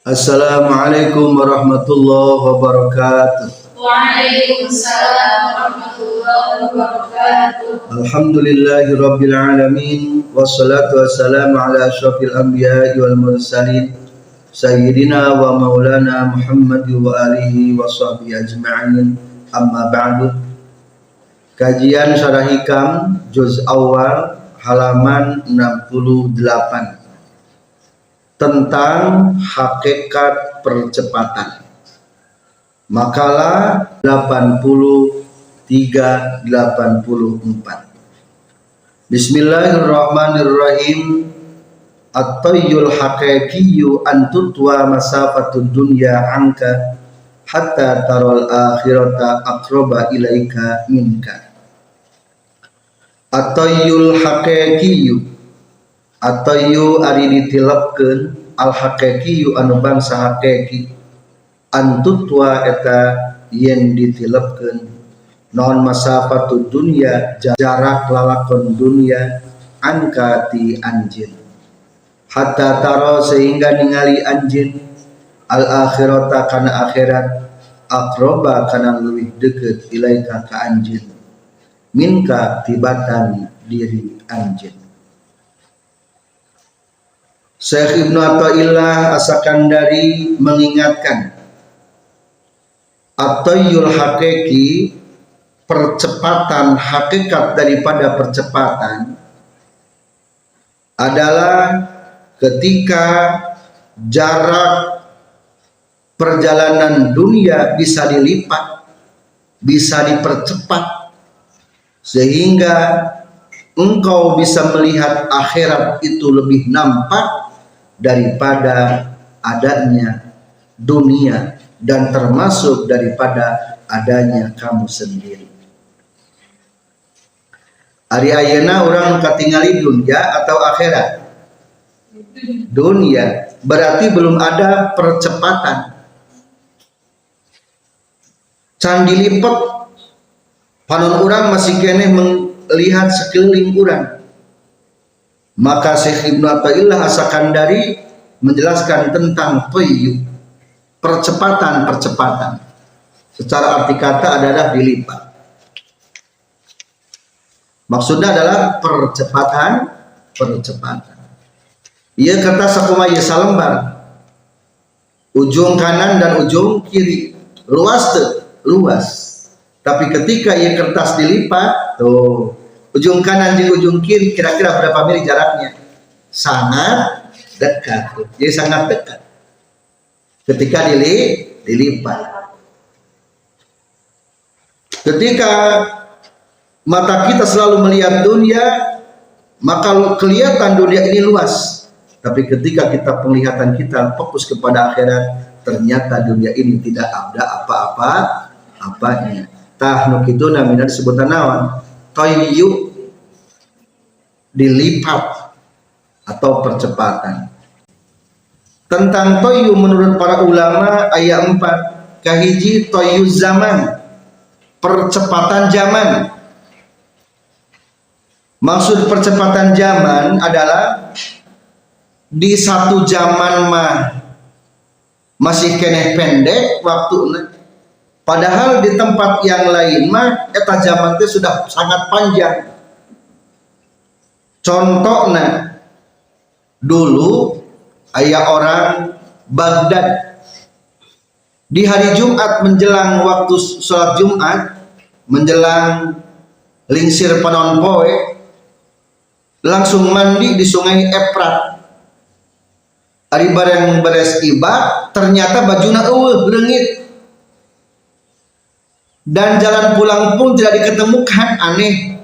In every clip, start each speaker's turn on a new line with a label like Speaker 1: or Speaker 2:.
Speaker 1: Assalamualaikum warahmatullahi wabarakatuh.
Speaker 2: Waalaikumsalam warahmatullahi wabarakatuh.
Speaker 1: Alhamdulillahi rabbil alamin, wassalatu wassalamu ala asyrafil anbiya'i wal mursalin sayyidina wa maulana Muhammad wa alihi wa sahbihi ajma'in. Amma ba'du. Kajian Syarah Hikam juz awal halaman 68 tentang hakikat percepatan. Makalah 83-84. Bismillahirrahmanirrahim. At-tayyul haqiqiyyu an tutwa masafatud dunya anka hatta taral akhirata aqraba ilaika minka. At-tayyul haqiqiyyu, atayyu ari ditilapkeun al haqiqiyyu anu bangsa haqiqi antutwa eta yen ditilapkeun non masafatud dunya jarak lalakon dunia angka ti anjeun hatta taro sehingga ningali anjeun al akhirata kana akhirat aqroba kana leuwih deukeut ilaika ka anjeun minka tibatan diri anjeun. Syekh Ibnu Athaillah As-Sakandari mengingatkan at-tayyul haqiqi, percepatan hakikat daripada percepatan adalah ketika jarak perjalanan dunia bisa dilipat, bisa dipercepat sehingga engkau bisa melihat akhirat itu lebih nampak daripada adanya dunia dan termasuk daripada adanya kamu sendiri. Ari ayeuna urang katingali dunia atau akhirat? Dunia, berarti belum ada percepatan. Can dilipet panon urang masih keneh melihat sekeliling urang. Maka Syekh Ibnu Athaillah As-Sakandari menjelaskan tentang tayyu, percepatan. Secara arti kata adalah dilipat. Maksudnya adalah percepatan. Ia kata sakumaha salembar, ujung kanan dan ujung kiri luas. Tapi ketika ia kertas dilipat, tuh ujung kanan dan ujung kiri kira-kira berapa mili jaraknya? Sangat dekat. Jadi sangat dekat ketika dilipat. Ketika mata kita selalu melihat dunia, maka kelihatan dunia ini luas. Tapi ketika kita penglihatan kita fokus kepada akhirat, ternyata dunia ini tidak ada apa-apanya. Tah nu kitu namina disebutan naon? Tayyu, dilipat atau percepatan. Tentang tayyu menurut para ulama ayat 4 kahiji tayyu zaman, percepatan zaman. Maksud percepatan zaman adalah di satu zaman mah masih keneh pendek waktu, padahal di tempat yang lain mah eta zaman teh sudah sangat panjang. Contohnya dulu aya orang Baghdad di hari Jumat menjelang waktu sholat Jumat, menjelang lingsir panon poe, langsung mandi di sungai Efrat. Ari bareng beres iba, ternyata bajuna eueuh leungit. Dan jalan pulang pun tidak diketemukan, aneh.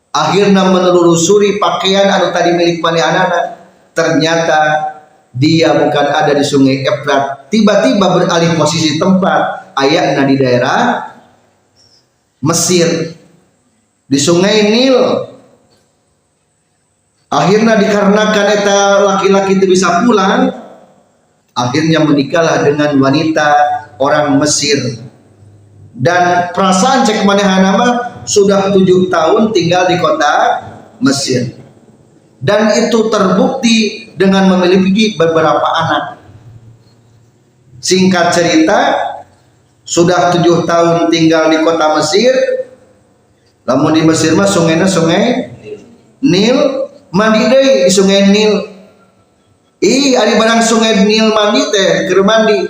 Speaker 1: Akhirnya menelusuri pakaian anu tadi milik panehanana, ternyata dia bukan ada di sungai Efrat, tiba-tiba beralih posisi tempat, ayatna di daerah Mesir di Sungai Nil. Akhirnya dikarenakan eta laki-laki itu bisa pulang, akhirnya menikahlah dengan wanita orang Mesir. Dan perasaan cek manehana mah sudah 7 tahun tinggal di kota Mesir. Dan itu terbukti dengan memiliki beberapa anak. Singkat cerita, sudah 7 tahun tinggal di kota Mesir. Lamun di Mesir mah sungainya Sungai Nil, mandi deui di Sungai Nil. Ari barang Sungai Nil mandi teh keur mandi.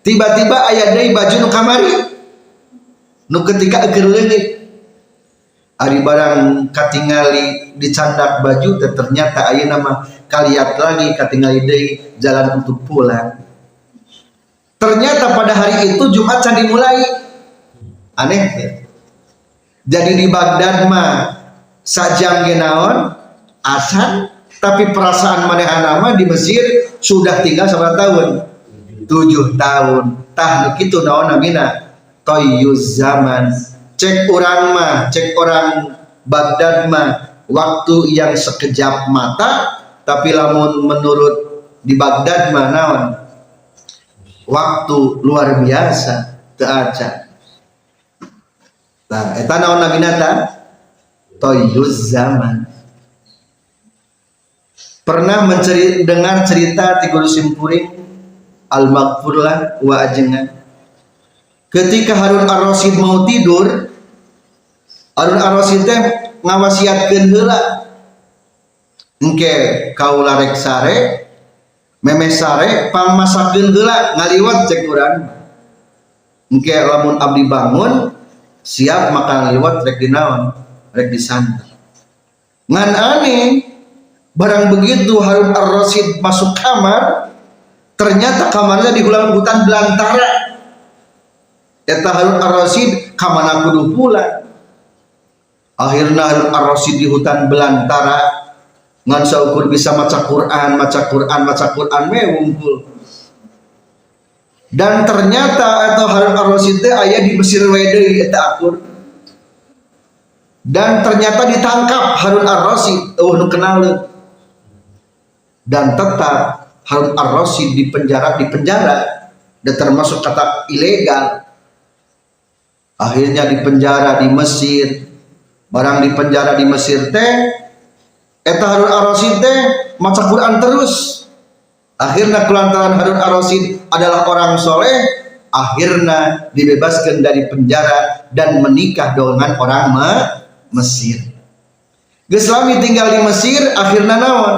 Speaker 1: Tiba-tiba aya deui baju nu kamari. Nu ketika keur leungit. Ari barang katingali dicandak baju teh ternyata ayeuna mah kaliat lagi katingali deui jalan untuk pulang. Ternyata pada hari itu Jumat can dimulai. Aneh ya. Jadi di Baghdad mah sajam ge naon asan, tapi perasaan manehana mah di Mesir sudah tinggal sabaraha tahun? 7 tahun. Tah nu kitu naon namina? Toyuz zaman. Cek orang Baghdad mah waktu yang sekejap mata, tapi lamun menurut di Baghdad mah naon? Waktu luar biasa teu acan. Nah, eta naon namina ta? Toyuz zaman. Pernah dengar cerita ti Guru Simpuring Al-Maghfurlah wa ajengan. Ketika Harun Ar-Rasyid mau tidur, Harun Ar-Rasyid teh ngawasiatkeun heula. Engke kaula rek sare, memeh sare pangmasakeun heula ngaliwat cek urang. Engke lamun abdi bangun siap makan liwat rek dinaon rek disantap. Ngan aneh barang begitu Harun Ar-Rasyid masuk kamar, ternyata kamarnya di hutan belantara. Eta Harun Ar-Rasyid kamana kudu pulang. Akhirnya Harun Ar-Rasyid di hutan belantara ngan saukur bisa maca Quran we wungkul. Dan ternyata eta Harun Ar-Rasyid teh aya di Mesir we deui eta akur. Dan ternyata ditangkap Harun Ar-Rasyid, nu kenal. Dan tetap Harun Ar-Rasyid di penjara dan termasuk kata ilegal. Akhirnya di penjara di Mesir. Barang di penjara di Mesir teh eta Harun Ar-Rasyid teh maca Quran terus. Akhirnya kelantaran Harun Ar-Rasyid adalah orang soleh, akhirnya dibebaskan dari penjara dan menikah dengan orang Mesir. Geus lami tinggal di Mesir, akhirnya naon?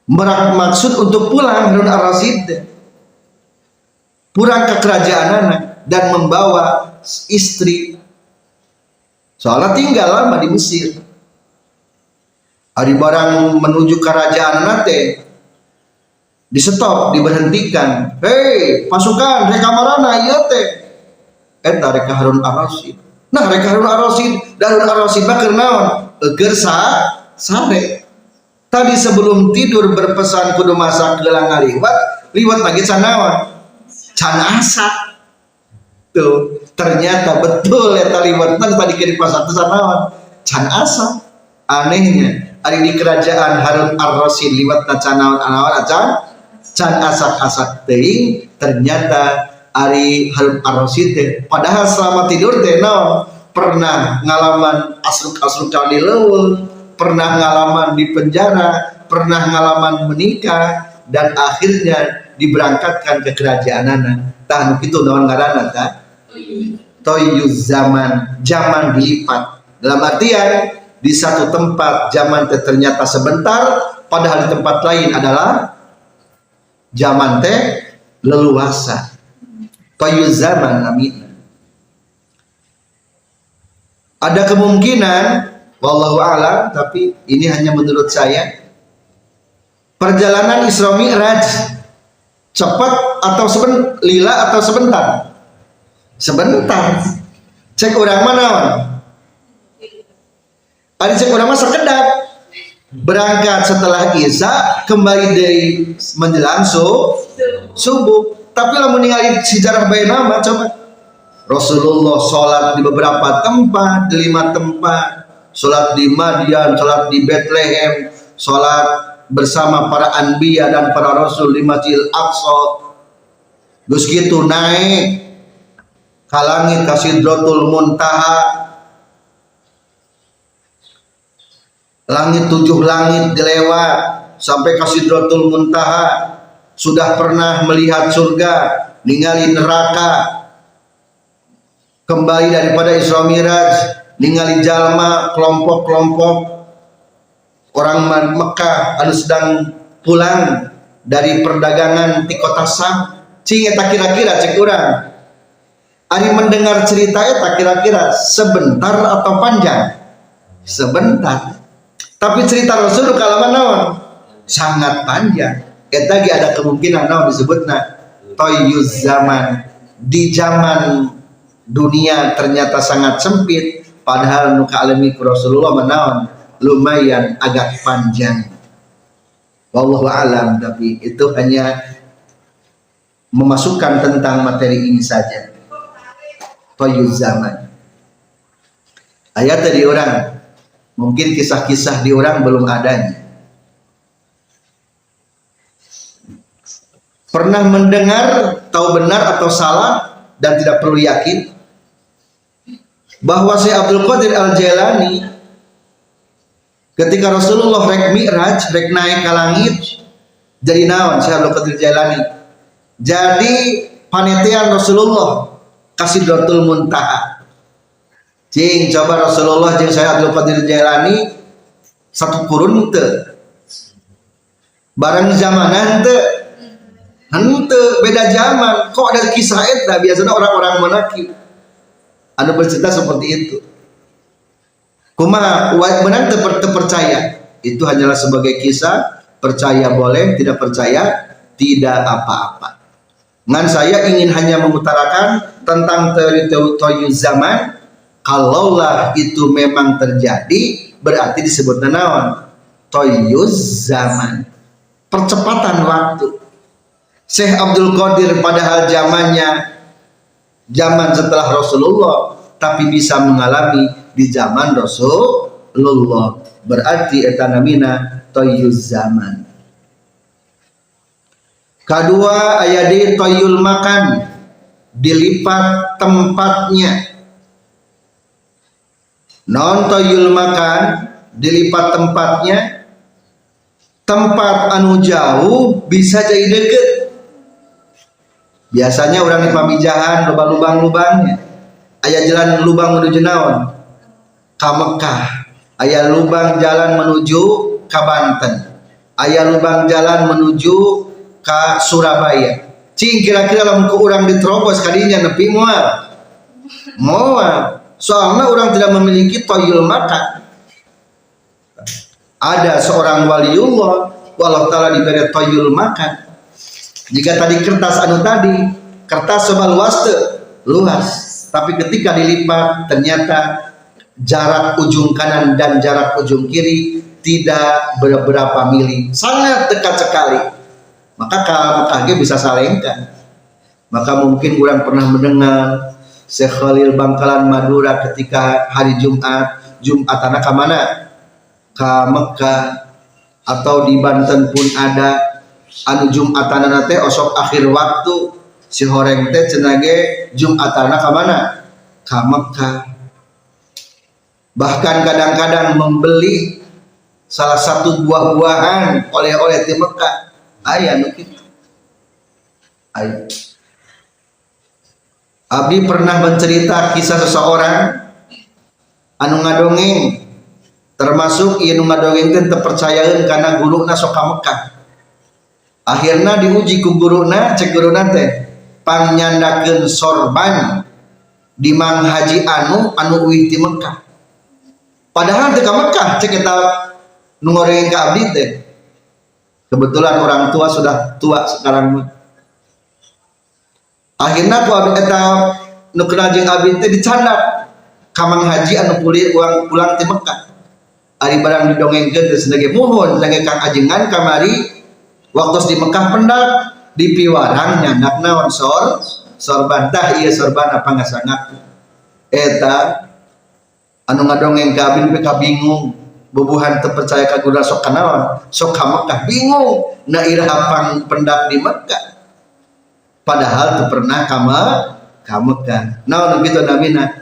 Speaker 1: Maksud untuk pulang Harun Ar-Rasyid pulang ke kerajaanana dan membawa istri. Soalnya tinggal lama di Mesir. Ari barang menuju kerajaan nate di stop, diberhentikan. Hei pasukan rek kamarana ieu teh. Eta rek Harun Ar-Rasyid. Nah rek Harun Ar-Rasyid, Harun Ar-Rasyid mah keur naon? Eueur sare. Tadi sebelum tidur berpesan kudu masak gelang liwat lagi can naon? Can asak. Tuh, ternyata betul eta liwatna tadi ke di pasar teh naon? Can asak. Anehnya, ari di kerajaan Harun Ar-Rasyid liwatna can naon acan? Can asak-asak teuing. Ternyata ari Harun Ar-Rasyid teh padahal selama tidur teh naon? Pernah ngalaman asruk-asrukan di leuweung, pernah ngalaman di penjara, pernah ngalaman menikah, dan akhirnya diberangkatkan ke kerajaanana. Tah nu kitu naon ngaranna tah? Toyuz zaman, zaman dilipat. Dalam artian di satu tempat zaman teh ternyata sebentar, padahal di tempat lain adalah zaman teh leluasa. Toyuz zaman namina. Ada kemungkinan, wallahu a'lam, tapi ini hanya menurut saya, perjalanan Isra Mi'raj cepat atau lila atau sebentar? Sebentar. Cek urang mah naon? Ari cek urang mah sakedap. Berangkat setelah Isya, kembali dari menjelang subuh. Tapi lamun ningali sejarah bae nama coba. Rasulullah sholat di beberapa tempat, di 5 tempat, sholat di Madian, sholat di Bethlehem, sholat bersama para anbiya dan para rasul di Masjidil Aqsa. Terus gitu naik ke langit ke Sidratul Muntaha, langit 7 langit dilewat sampai ke Sidratul Muntaha. Sudah pernah melihat surga, ningali neraka, kembali daripada Isra Miraj, ningali jalma kelompok-kelompok orang Mekah anu sedang pulang dari perdagangan di kota Sam. Cing eta kira-kira cek urang ari mendengar cerita eta kira-kira sebentar atau panjang? Sebentar. Tapi cerita Rasul kalaman naon? Sangat panjang. Eta ge ada kemungkinan naon disebutna toyuz zaman. Di zaman dunia ternyata sangat sempit, padahal nu kaalami ku Rasulullah menaon lumayan agak panjang. Wallahu alam, tapi itu hanya memasukkan tentang materi ini saja. Toyuz zaman. Ayat tadi orang, mungkin kisah-kisah di orang belum adanya. Pernah mendengar, tahu benar atau salah dan tidak perlu yakin bahwa Syekh Abdul Qadir Al-Jailani ketika Rasulullah rek Mi'raj, rek naik ke langit, jadi naon Syekh Abdul Qadir Jailani? Jadi panitian Rasulullah ka Sidratul Muntaha. Cing coba Rasulullah jeung Syekh Abdul Qadir Jailani satu kurun teu? Barang zamanan teu? Henteu, beda zaman. Kok ada kisah eta? Biasanya orang-orang manakib anu bercerita seperti itu. Kumaha benar terpercaya? Itu hanyalah sebagai kisah. Percaya boleh, tidak percaya tidak apa-apa. Ngan saya ingin hanya mengutarakan tentang teori toyuz zaman. Kalaulah itu memang terjadi, berarti disebut naon? Toyuz zaman. Percepatan waktu. Syekh Abdul Qadir padahal zamannya zaman setelah Rasulullah, tapi bisa mengalami di zaman Rasulullah, berarti eta namina toyuz zaman. Kedua aya di toyul makan, dilipat tempatnya. Non toyul makan dilipat tempatnya, tempat anu jauh bisa jadi deket. Biasanya orang di pamijahan loba lubang-lubangnya. Aya jalan lubang menuju naon? Ka Mekah. Aya lubang jalan menuju ka Banten. Aya lubang jalan menuju ka Surabaya. Cing kira-kira lamun ku urang diterobos kadinya nepi moal. Moal. Soalnya orang tidak memiliki toyul makan. Ada seorang waliullah, wallahu taala diberi toyul makan. Jika tadi kertas anu tadi, kertas sebal luas, tapi ketika dilipat ternyata jarak ujung kanan dan jarak ujung kiri tidak beberapa mili, sangat dekat sekali. Maka kalau Mekah bisa salengkan. Maka mungkin orang pernah mendengar Syekh Khalil Bangkalan Madura ketika hari Jumatan ke mana? Ke Mekah, atau di Banten pun ada anu Jumatanana teh osok akhir waktu si horeng teh cenage Jumatana ka mana? Ka Mekah. Bahkan kadang-kadang membeli salah satu buah-buahan oleh-oleh di Mekah. Aya nu kitu. Aya. Abi pernah mencerita kisah seseorang anu ngadongeng, termasuk ieu nu ngadongeng teh teu percayaeun kana guruna sok ka Mekah. Akhirnya diuji ku guruna, cek guruna teh pangnyandakeun sorban di Mang Haji anu uih di Mekah. Padahal teu ka Mekah, cek eta nu ngorengkeun ka abdi teh. Kebetulan orang tua sudah tua sekarang. Akhirnya ku abdi eta nu kenal jeung abdi teh dicandak ka Mang Haji anu pulang ti Mekah. Ari barang didongengkeun teh sebagai mohon sebagai Kang Ajengan kamari waktu di Mekah pendak di piwarang nyandak naon sorban tah ieu sorban apa ngasangaku eta anu ngadongeng ka abdi pe kabingung bubuhan teu percaya ka guru sok kanaon sok ka Mekah bingung na iraha pang pendak di Mekah padahal teu pernah ka Mekah naon kitu namina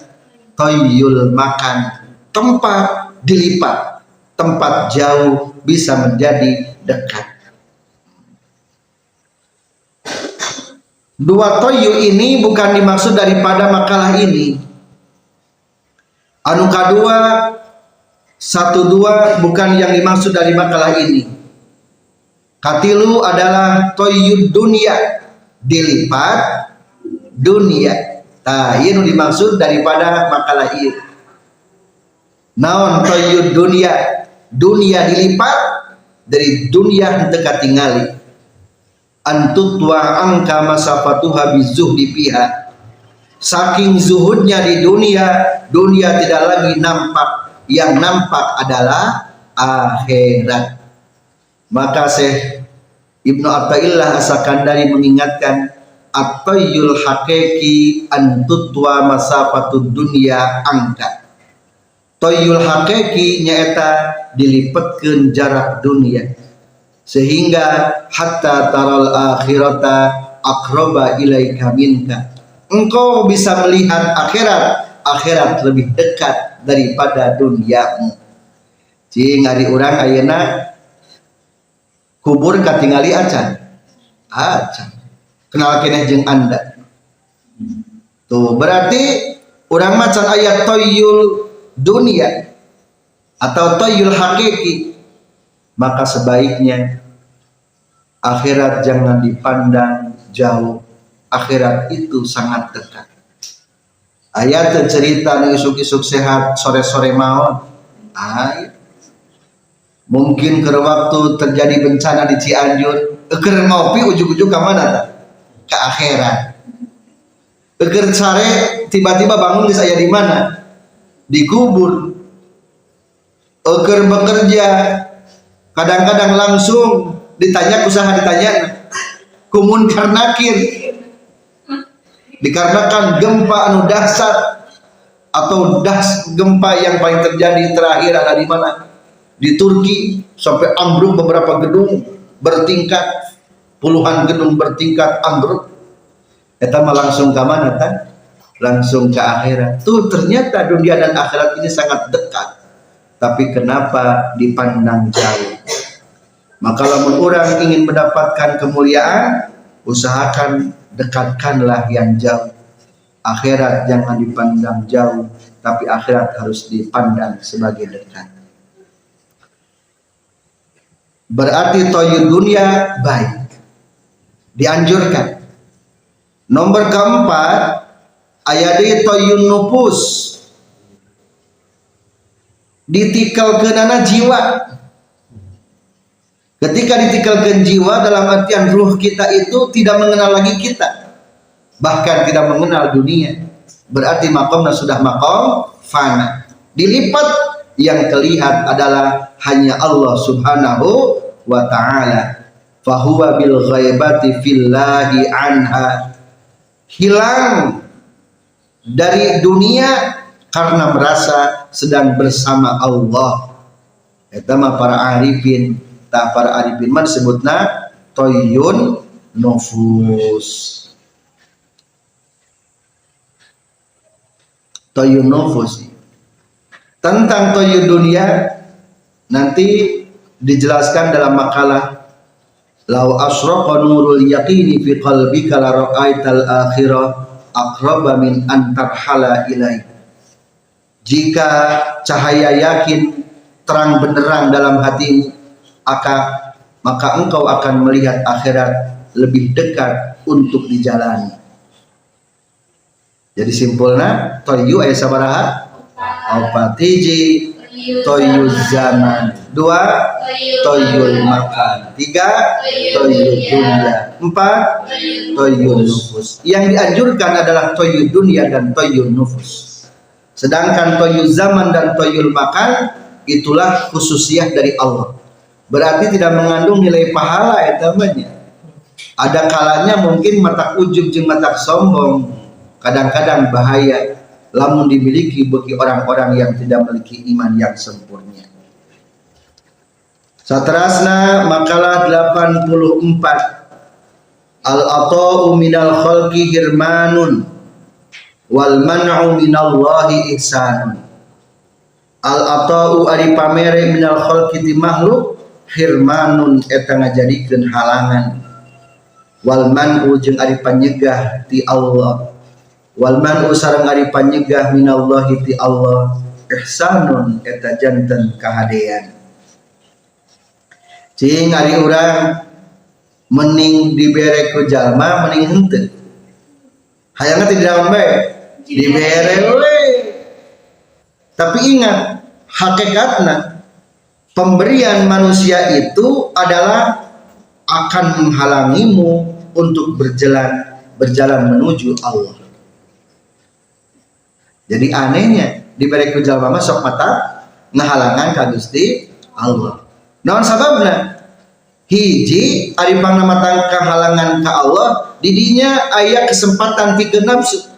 Speaker 1: toyul makan tempat dilipat tempat jauh bisa menjadi dekat. Dua toyu ini bukan dimaksud daripada makalah ini. Anu kadua satu dua bukan yang dimaksud dari makalah ini. Katilu adalah toyu dunia dilipat dunia. Nah, ini dimaksud daripada makalah ini. Naon toyu dunia dilipat dari dunia henteu katingali. Antutwa angka masafatuha bizuhdi piha saking zuhudnya di dunia tidak lagi nampak, yang nampak adalah akhirat. Maka Syekh Ibnu Athaillah As-Sakandari mengingatkan at-tayyul haqiqi antutwa masafatud dunia angka. Tayyul haqiqi nyaeta dilipetkeun jarak dunia sehingga hatta taral akhirata aqraba ilaika minka, engkau bisa melihat akhirat lebih dekat daripada duniamu. Cing ari urang ayeuna kubur katingali acan kenal keneh jeung anda tuh berarti urang macan ayat toyul dunia atau toyul hakiki, maka sebaiknya akhirat jangan dipandang jauh, akhirat itu sangat dekat. Ayat cerita nih isuk-isuk sehat sore-sore maut. Mungkin ke waktu terjadi bencana di Cianjur, eker ngopi ujug-ujug ke mana? Ke akhirat. Eker sare tiba-tiba bangun di saya di mana? Dikubur. Eker bekerja kadang-kadang langsung ditanya usaha ditanya kumun karnakir dikarenakan gempa anu dahsyat atau gempa yang paling terjadi terakhir ada di mana? Di Turki sampai ambruk beberapa gedung bertingkat, puluhan gedung bertingkat ambruk. Eta mah langsung ke mana kan? Langsung ke akhirat. Tuh ternyata dunia dan akhirat ini sangat dekat. Tapi kenapa dipandang jauh? Maka lamun orang ingin mendapatkan kemuliaan, usahakan dekatkanlah yang jauh. Akhirat jangan dipandang jauh, tapi akhirat harus dipandang sebagai dekat. Berarti toyun dunia baik, dianjurkan. Nomor keempat, ayat toyun nufus, ditikalkeunana jiwa. Ketika ditikalkan jiwa dalam artian ruh kita itu tidak mengenal lagi kita, bahkan tidak mengenal dunia. Berarti makomnya sudah makom fana. Dilipat yang terlihat adalah hanya Allah Subhanahu wa ta'ala. Fahuwa bil ghaibati fillahi anha, hilang dari dunia karena merasa sedang bersama Allah. Eta mah para arifin. Para arifin man sebutna toyun nufus. Toyun nufus. Tentang toyun dunia nanti dijelaskan dalam makalah lau asraqa nurul yaqini fi qalbika la ra'aital akhirah aqraba min an tarhala ilai. Jika cahaya yakin terang benderang dalam hatimu, maka engkau akan melihat akhirat lebih dekat untuk dijalani. Jadi simpulnya toyu aya sabaraha? Opat. Hiji toyu zaman, dua toyul makan, tiga toyu dunia, empat toyu nufus. Yang dianjurkan adalah toyu dunia dan toyu nufus. Sedangkan toyu zaman dan toyul makan itulah khususiyah dari Allah. Berarti tidak mengandung nilai pahala ya temannya. Ada kalanya mungkin matak ujub jeung matak sombong kadang-kadang bahaya lamun dimiliki bagi orang-orang yang tidak memiliki iman yang sempurna. Saterasna makalah 84 al-ata'u minal khalqi hirmanun wal man'u minallahi ihsanun. Al-ata'u ari pamere minal khalqi ti makhluk hirmanun eta ngajadikeun halangan, wal man'u jeung ari panyegah ti Allah, wal man'u sareng ari panyegah minallahi ti Allah ihsanun eta janten kahadean. Cing ari urang mending dibere ku jalma mending henteu. Hayangna ti daun bae dibere we. Tapi ingat, hakikatna pemberian manusia itu adalah akan menghalangimu untuk berjalan menuju Allah. Jadi anehnya diberi ku jalma mah sok mata ngahalangan ka Gusti Allah. Naon sababna? Hiji ari pangnamatan kahalangan ka Allah didinya aya kesempatan pikeun nafsu.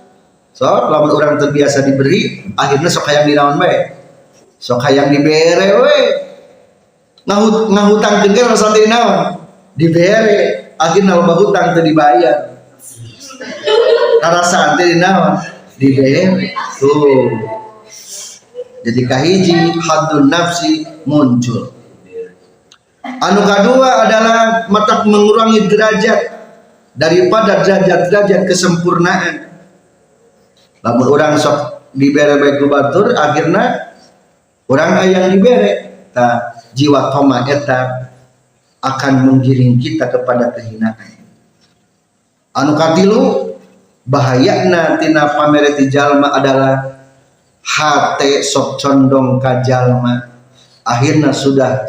Speaker 1: So, lamun orang terbiasa diberi, akhirnya sok hayang dinaon bae. Sok hayang dibere we. Ngahutang teu rasa teh naon? Dibere, akhirnya loba hutang teu dibayar. Karasaan teh naon? Dibere. Tuh. Jadi kahiji haddun nafsi muncul. Anu kedua adalah matak mengurangi derajat daripada derajat-derajat kesempurnaan. Lamun orang sok dibere bae ku batur, akhirna orang yang dibere, ta jiwa toma eta akan menggiring kita kepada kehinaan. Anu katilu bahayana tina pamere ti jalma adalah hate sok condong ka jalma, akhirna sudah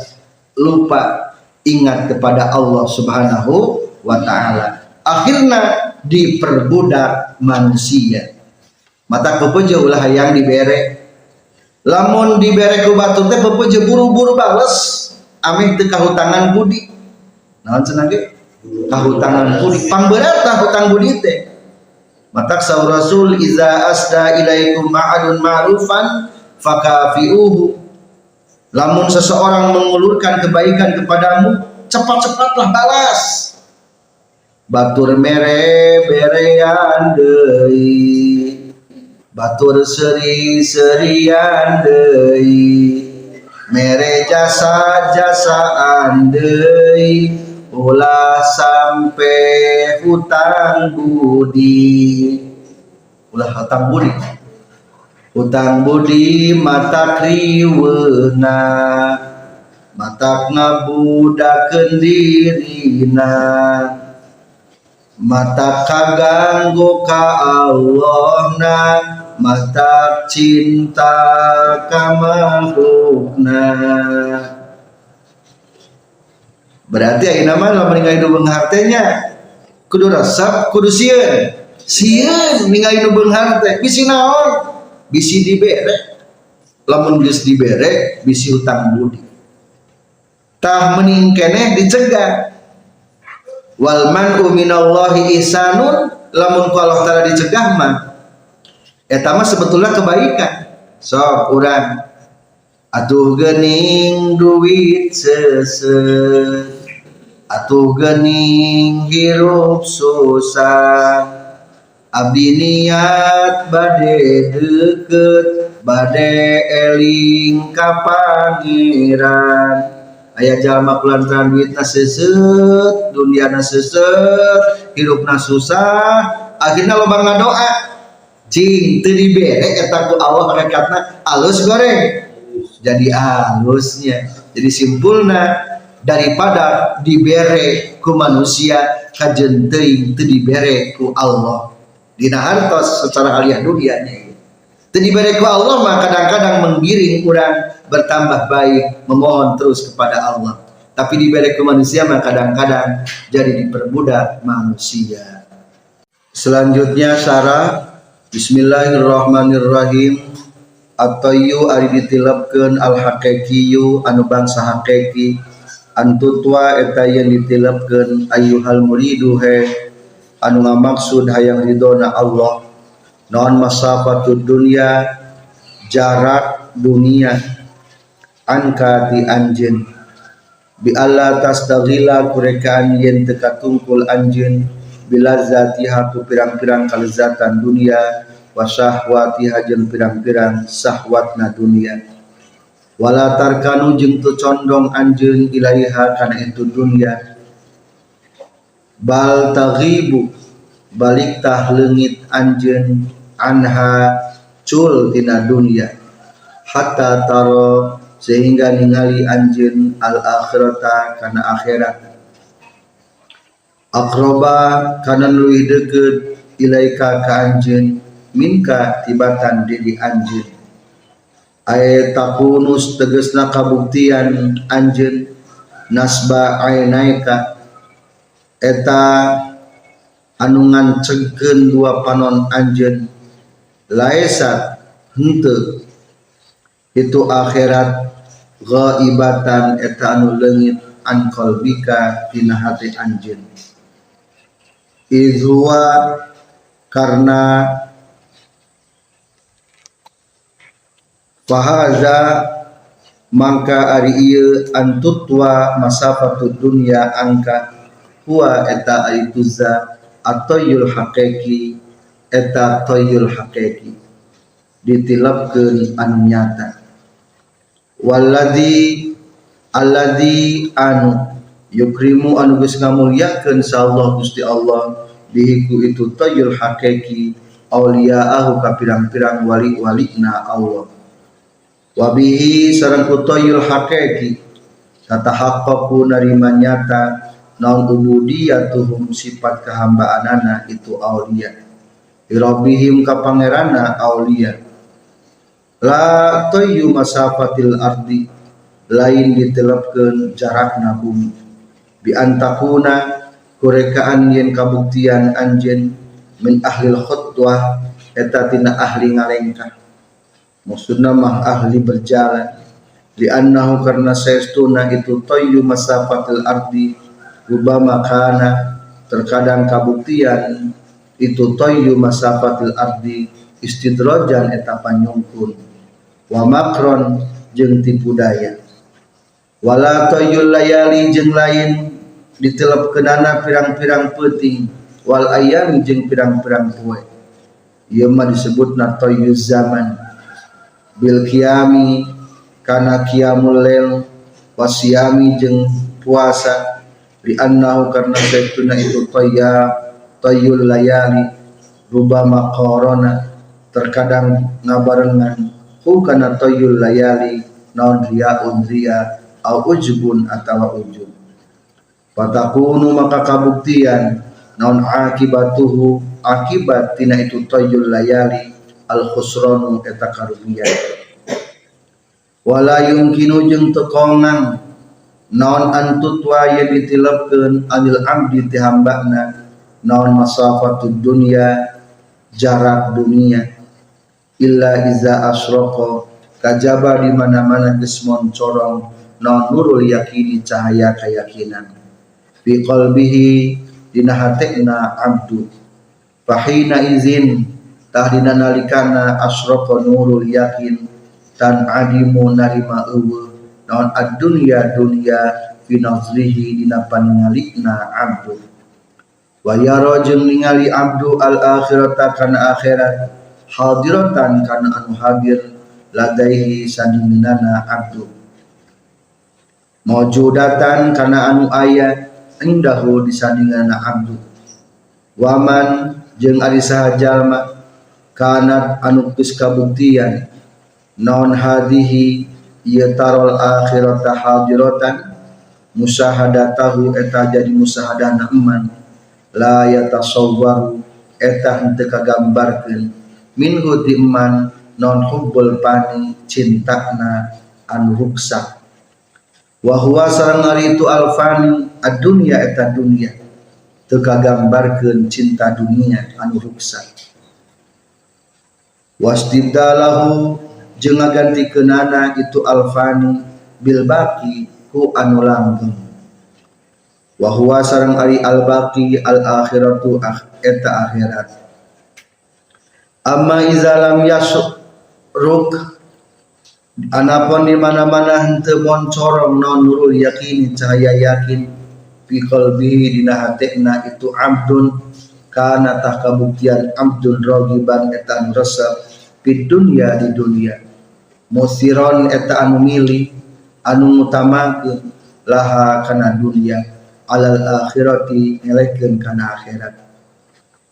Speaker 1: lupa ingat kepada Allah Subhanahu wa taala, akhirna diperbudak manusia. Mata pepeje ulah hayang dibere, lamun dibere ku batur teh pepeje buru-buru bales, ameh teu kahutangan budi. Naon cenah ge? Kahutangan budi, pangberat hutang budi teh. Matak saur Rasul iza asda ilaikum ma'adun ma'rufan fakafiuhu. Lamun seseorang mengulurkan kebaikan kepadamu, cepat-cepatlah balas. Batur mere berean deui, batur seri-serian deui, mere jasa-jasaan deui, ulah sampe hutang budi. Ulah hutang budi. Hutang budi matak riweuna, matak ngabudakeun dirina, matak kaganggu ka Allahna, matak cinta ka makhlukna. Berarti ayeuna mah lamun ningali nu beunghar teh nya kudu resep, kudu sieun. Sieun ningali nu beunghar teh bisi naon? Bisi dibere. Lamun geus dibere bisi hutang budi. Tah mending keneh dicegah. Wal man'u minallahi ihsanun, lamun ku Allah Taala dicegah mah eta mah sebetulnya kebaikan. So urang atuh geuning duit seuseut, atuh geuning hirup susah, abdi niat bade deukeut, bade eling ka Pangeran. Aya jalma kulantaran duitna seuseut, duniana seuseut, hirupna susah, akhirna loba ngadoa. Cing teu dibere eta ku Allah hakikatna alus goreng. Jadi halusnya. Jadi simpulna daripada dibere ku manusia kajen teuing teu dibere ku Allah. Dina hartos secara aliyah dunianya. Teu dibere ku Allah mah kadang-kadang menggiring urang bertambah baik, memohon terus kepada Allah. Tapi dibere ku manusia mah kadang-kadang jadi diperbudak manusia. Selanjutnya syarah Bismillahirrahmanirrahim. At-tayyu ari ditilepkeun al-haqiqiyyu anu bangsa hakiki antutwa eta yang ditilapkeun ayyuhal muridu he anu ngamaksud hayang ridona Allah naon masafatud dunya jarak dunia angka ti anjeun bi alla tastaghila kurekaan yen teka tungkul anjeun bilazatiha ku pirang-pirang kalezatan dunia wa syahwatiha jeung pirang-pirang syahwatna dunia wala tarkanu jeung tu condong anjeun ilaiha kana itu dunia bal taghibu balik tah leungit anjeun anha cul tina dunia hatta taro sehingga ningali anjeun al akhirata kana akhirat aqraba kana leuwih deukeut ilaika ka anjeun minka tibatan diri anjeun ay takunus tegasna kabuktian anjeun nasba ainaika eta anu ngancegkeun dua panon anjeun laesa henteu itu akhirat ghaibatan eta anu leungit an qalbika tina hati anjeun izwa karena fahaza mangka ari ieu antutwa masafatud dunya angka huwa eta aituza atoyul haqiqi eta toyul haqiqi ditilapkeun anu nyata walladzi alladzi anu yukrimu anu geus ngamulyakeun insyaallah Gusti Allah bihiku itu toyul haqiqi auliyaahu ka pirang-pirang wali-walina Allah wabihi sareng kutoyul haqiqi tatahaqqaqu narima nyata naun ubudiyatuhum sifat kehambaanana itu aulia irabihim ka pangeranna aulia la toyu masafatil ardi lain ditelepkeun jarakna bumi bi antakuna kurekaan yen kabuktian anjeun min ahlil khutwah eta tina ahli ngalengkah maksudna mah ahli berjalan li annahu karna saestuna itu toyu masafatil ardi rubama kana terkadang kabuktian itu toyu masafatil ardi istidrojan eta panyungkun wa makron jeung tipu daya wala toyul layali jeung lain ditelepkeunana pirang-pirang peuting wal ayam jeung pirang-pirang poe ieu mah disebutna toyuz zaman bil qiyami kana qiyamul lail wasyami jeung puasa li annahu karna saestuna itu toyul layali rubama qarona terkadang ngabarengan hu kana toyul layali naon riyaun riya au ujubun atawa ujub patakunu maka kabuktian naon akibatuhu akibat tina itu toyul layali al khusranu eta karugian wala yumkinu jeung teu kongang naon antutwa yang ditilapkeun anil abdi ti hambana naon masafatud dunya jarak dunia illa iza asraqa kajaba di mana-mana geus moncorong naon nurul yakini cahaya keyakinan fi qalbihi dina hatekna abdu fahina izin tahdina nalikana asraqa nurul yakin tan adimu narima eueuh naon ad-dunya dunya fi nazrihi dina paningalikna abdu wa yara jeung ningali abdu al akhirata kana akhirat hadiratan kana anu hadir ladaihi sandingnana abdu maujudatan kana anu aya indahu disandingnana abdu waman jeung ari saha jalma kana anu geus kabuktian naon hadihi ieu tarol akhirata hadiratan musahadatahu eta jadi musahadana eman la yatasawwaru eta henteu kagambarkeun minhu ti eman non hubbul pani cintana anu ruksak wa huwa sareng ari itu alfani ad-dunya eta dunya teu kagambarkeun cinta dunia anu ruksak wastibdalahu jeung ngagantikeunana itu alfani bil baqi ku anu langgeng. Wa huwa sareng ari al-baqi al-akhiratu eta akhirat. Amma iza lam yasruk anapun di mana-mana henteu moncorong non nurul yakin cahaya yakin fi qalbihi dina hatena itu abdun kana tah kabuktian abdun ragiban eta anu resep fid dunya di dunia musiron eta anu milih anu ngutamakeun laha kana dunya alal akhirati ngelekeun kana akhirat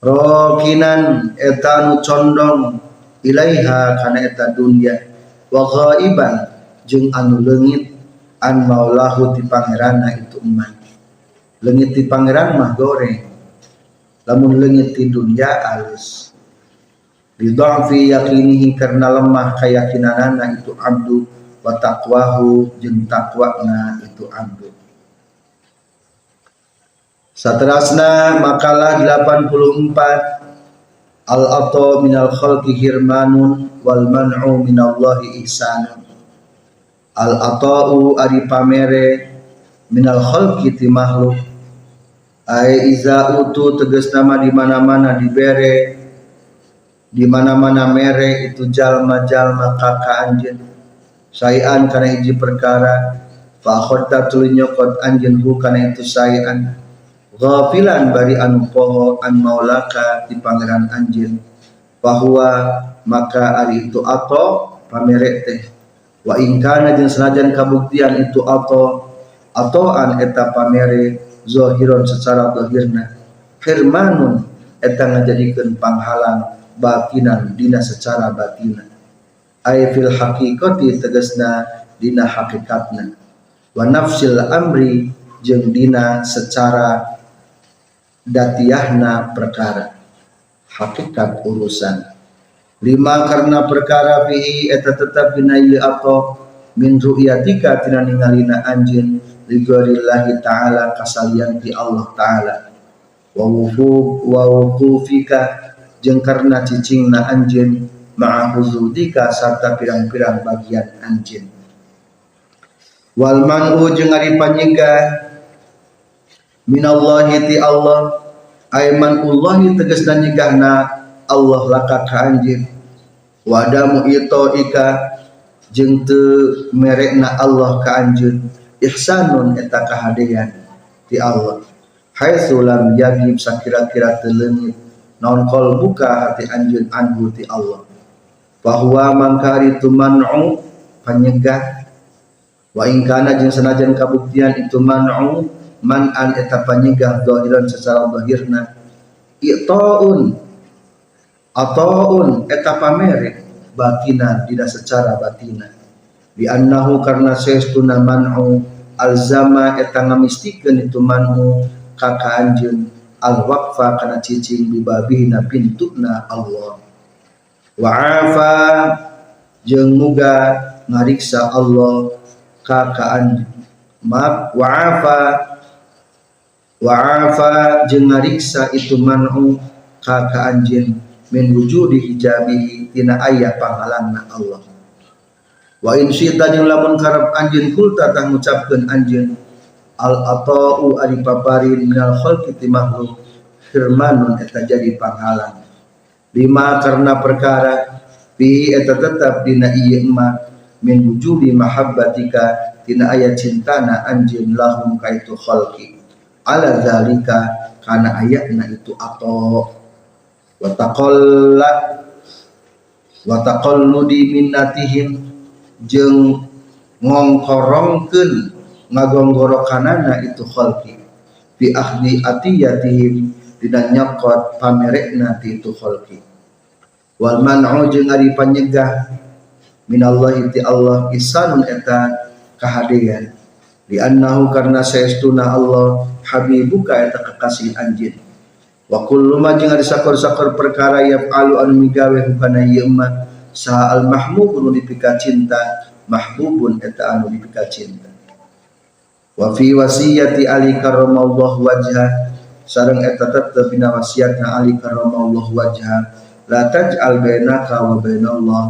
Speaker 1: rokinan eta anu condong ilaiha kana eta dunya wa ghaiban jeung anu leungit an maulahu ti pangeranna itu eman. Leungit ti pangeran mah goreng, lamun leungit ti dunya alus. Bidhafi yaqinihi karena lemah keyakinanana itu abdu wa taqwahu jeung takwana itu abdu. Saterasna makalah 84 al-ata minal khalqi hirmanun wal man'u minallahi ihsanun. Al-ata'u ari pamere minal khalqi ti makhluk ai iza utu tegasna mah di mana-mana dibere di mana-mana mere itu jalma-jalma ka anjeun sayan kana hiji perkara fa khotta tuluy nyokot anjeun ku kana itu sayan ghafilan bari anu poho an maulaka di pangeran anjeun bahwa maka ari itu ato pamere teh wa ingkana jeung sanajan kabuktian itu ato an eta pamere zahiron secara zahirna firmanun eta ngajadikeun panghalang batinan dina secara batina ay fil haqiqati tegasna dina hakikatna wa nafsil amri jeung dina secara datiyahna perkara hakikat urusan lima karena perkara fihi eta tetap dina ieu atau min ru'yatika tina ningalina anjeun li ghairillahi ta'ala kasalian ti Allah ta'ala wa wuqufika jeung karna cicingna anjeun ma'a huzudika sarta pirang-pirang bagian anjeun wal man'u jeung ari panyegah minallahi ti Allah aymanullahi tegasna nyegahna Allah laka ka anjeun wadamu ito ika jeung teu merekna Allah ka anjeun ihsanun eta kahadean ti Allah haitsu lam yagib sakira-kira teu leungit naon qalbuka hati anjeun anhu ti Allah bahwa mangkari tu man'u panyegah wa in kana jeung sanajan kabuktian itu man'u man'an eta panyegah zahiran secara zahirna i'taun ataun eta pamere batinan dina secara batina bi annahu karna saestuna man'u alzama eta ngamistikeun itu man'u ka anjeun al waqfa kana cicing bibabina pintuna Allah wa afa jeung muga ngariksa Allah ka anjeun maaf wa afa jeung ngariksa itu man'u ka anjeun min wujudi hijabihi tina aya panghalangna Allah wa in syita jeung lamun karep anjeun kulta tah ngucapkeun anjeun al ata'u ari paparin minal khalqi ti makhluk firmanun eta jadi panghalang lima karena perkara fi eta tetap dina ieu mah min wujudi mahabbatika tina aya cintana anjeun lahum kaitu khalqi ala zalika kana ayatna itu ato wa taqalludi minnatihim jeung ngongkorongkeun ngagonggorokanana itu khalqi bi akhdi atiyatihim dina nyokot pamerekna ti itu khalqi wal man'u jeung ari panyegah minallahi ti Allah ihsanun eta kahadean li annahu karna saestuna Allah habibuka eta kekasih anjeun wa kullu ma jeung ari sakor-sakor perkara yaf'alu anu migawe hukana ieu mah sa al mahmubun dipika cinta mahbubun eta anu dipika cinta wa fi wasiyati ali karramallahu wajha sareng eta tetep dina wasiatna ali karramallahu wajha la taj'al bainaka wa bainallah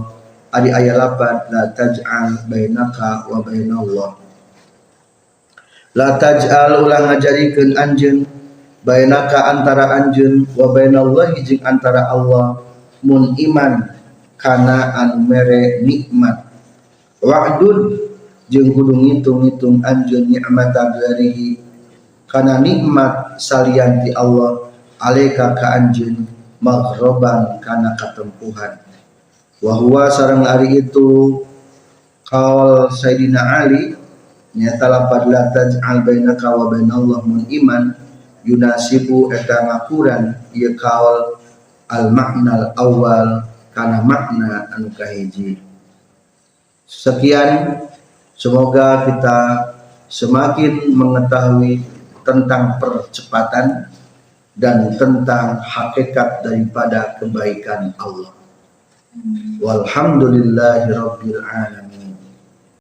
Speaker 1: adi aya lapan la taj'al bainaka wa bainallah La taj'al ulang ngajarikeun anjeun bainaka antara anjeun wa bainallahi jeung antara Allah mun iman kana anu mere nikmat wa'dud jeung kudu ngitung-ngitung anjeun nikmata ghairihi kana nikmat salian ti Allah alaika ka anjeun maghroban kana katempuhan wa huwa sareng ari itu qaul Sayyidina Ali nyata lapad la taj'al bainaka wa bainallah mun iman yunasibu eta ngakuran ieu qaul al makna al awal kana makna anu kahiji. Sekian, semoga kita semakin mengetahui tentang percepatan dan tentang hakikat daripada kebaikan Allah. Walhamdulillahirabbil alamin.